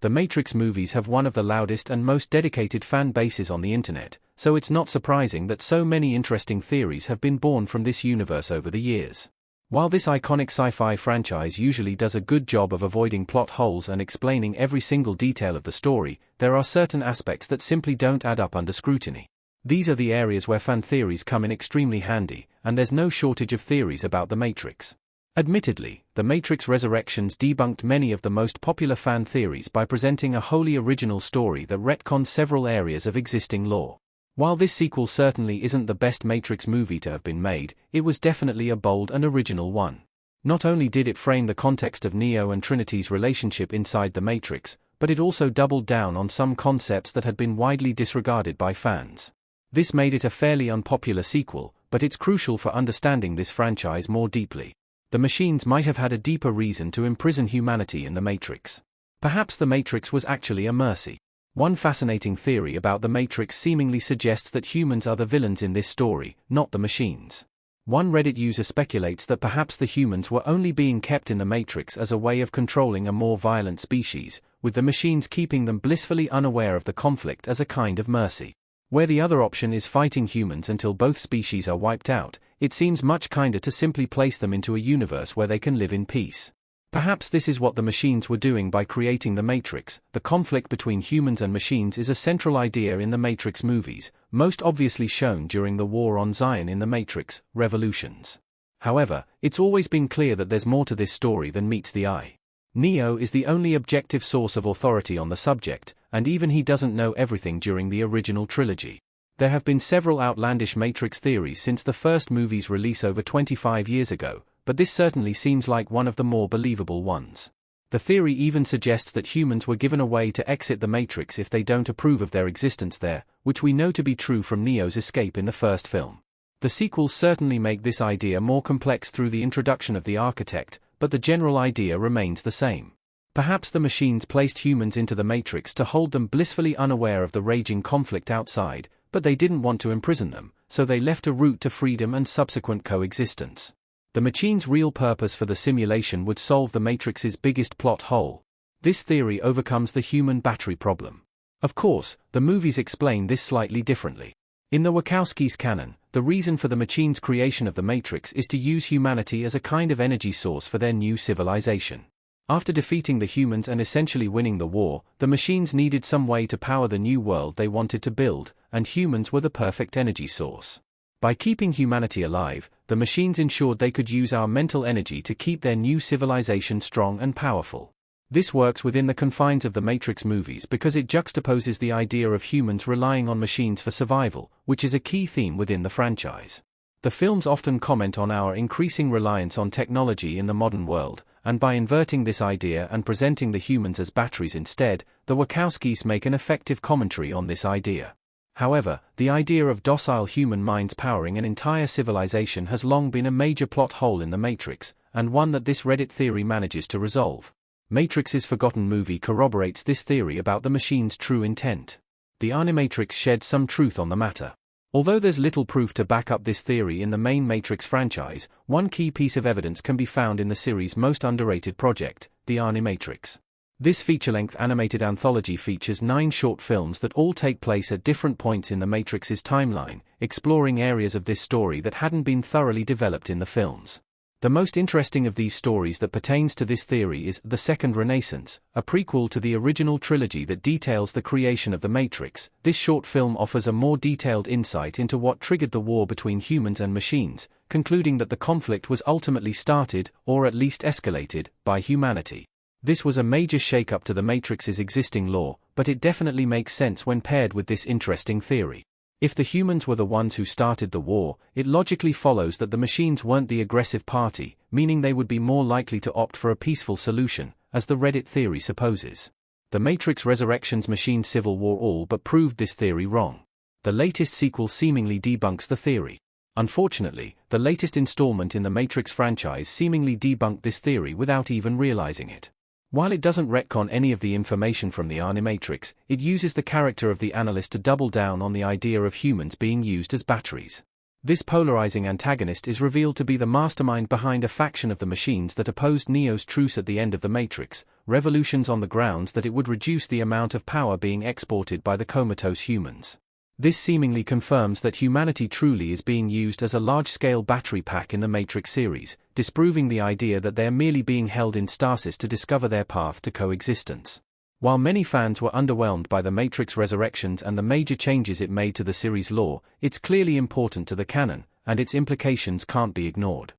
The Matrix movies have one of the loudest and most dedicated fan bases on the internet, so it's not surprising that so many interesting theories have been born from this universe over the years. While this iconic sci-fi franchise usually does a good job of avoiding plot holes and explaining every single detail of the story, there are certain aspects that simply don't add up under scrutiny. These are the areas where fan theories come in extremely handy, and there's no shortage of theories about The Matrix. Admittedly, The Matrix Resurrections debunked many of the most popular fan theories by presenting a wholly original story that retcons several areas of existing lore. While this sequel certainly isn't the best Matrix movie to have been made, it was definitely a bold and original one. Not only did it frame the context of Neo and Trinity's relationship inside the Matrix, but it also doubled down on some concepts that had been widely disregarded by fans. This made it a fairly unpopular sequel, but it's crucial for understanding this franchise more deeply. The machines might have had a deeper reason to imprison humanity in the Matrix. Perhaps the Matrix was actually a mercy. One fascinating theory about the Matrix seemingly suggests that humans are the villains in this story, not the machines. One Reddit user speculates that perhaps the humans were only being kept in the Matrix as a way of controlling a more violent species, with the machines keeping them blissfully unaware of the conflict as a kind of mercy. Where the other option is fighting humans until both species are wiped out, it seems much kinder to simply place them into a universe where they can live in peace. Perhaps this is what the machines were doing by creating the Matrix. The conflict between humans and machines is a central idea in the Matrix movies, most obviously shown during the War on Zion in the Matrix Revolutions. However, it's always been clear that there's more to this story than meets the eye. Neo is the only objective source of authority on the subject, and even he doesn't know everything during the original trilogy. There have been several outlandish Matrix theories since the first movie's release over 25 years ago, but this certainly seems like one of the more believable ones. The theory even suggests that humans were given a way to exit the Matrix if they don't approve of their existence there, which we know to be true from Neo's escape in the first film. The sequels certainly make this idea more complex through the introduction of the architect, but the general idea remains the same. Perhaps the machines placed humans into the Matrix to hold them blissfully unaware of the raging conflict outside, but they didn't want to imprison them, so they left a route to freedom and subsequent coexistence. The machines' real purpose for the simulation would solve the Matrix's biggest plot hole. This theory overcomes the human battery problem. Of course, the movies explain this slightly differently. In the Wachowskis' canon, the reason for the machines' creation of the Matrix is to use humanity as a kind of energy source for their new civilization. After defeating the humans and essentially winning the war, the machines needed some way to power the new world they wanted to build, and humans were the perfect energy source. By keeping humanity alive, the machines ensured they could use our mental energy to keep their new civilization strong and powerful. This works within the confines of the Matrix movies because it juxtaposes the idea of humans relying on machines for survival, which is a key theme within the franchise. The films often comment on our increasing reliance on technology in the modern world, and by inverting this idea and presenting the humans as batteries instead, the Wachowskis make an effective commentary on this idea. However, the idea of docile human minds powering an entire civilization has long been a major plot hole in the Matrix, and one that this Reddit theory manages to resolve. Matrix's Forgotten movie corroborates this theory about the machine's true intent. The Animatrix sheds some truth on the matter. Although there's little proof to back up this theory in the main Matrix franchise, one key piece of evidence can be found in the series' most underrated project, The Animatrix. This feature-length animated anthology features 9 short films that all take place at different points in the Matrix's timeline, exploring areas of this story that hadn't been thoroughly developed in the films. The most interesting of these stories that pertains to this theory is The Second Renaissance, a prequel to the original trilogy that details the creation of the Matrix. This short film offers a more detailed insight into what triggered the war between humans and machines, concluding that the conflict was ultimately started, or at least escalated, by humanity. This was a major shake-up to the Matrix's existing lore, but it definitely makes sense when paired with this interesting theory. If the humans were the ones who started the war, it logically follows that the machines weren't the aggressive party, meaning they would be more likely to opt for a peaceful solution, as the Reddit theory supposes. The Matrix Resurrections machine civil war all but proved this theory wrong. The latest sequel seemingly debunks the theory. Unfortunately, the latest installment in the Matrix franchise seemingly debunked this theory without even realizing it. While it doesn't retcon any of the information from the Animatrix, it uses the character of the analyst to double down on the idea of humans being used as batteries. This polarizing antagonist is revealed to be the mastermind behind a faction of the machines that opposed Neo's truce at the end of the Matrix, revolutions on the grounds that it would reduce the amount of power being exported by the comatose humans. This seemingly confirms that humanity truly is being used as a large-scale battery pack in the Matrix series, disproving the idea that they are merely being held in stasis to discover their path to coexistence. While many fans were underwhelmed by the Matrix Resurrections and the major changes it made to the series' lore, it's clearly important to the canon, and its implications can't be ignored.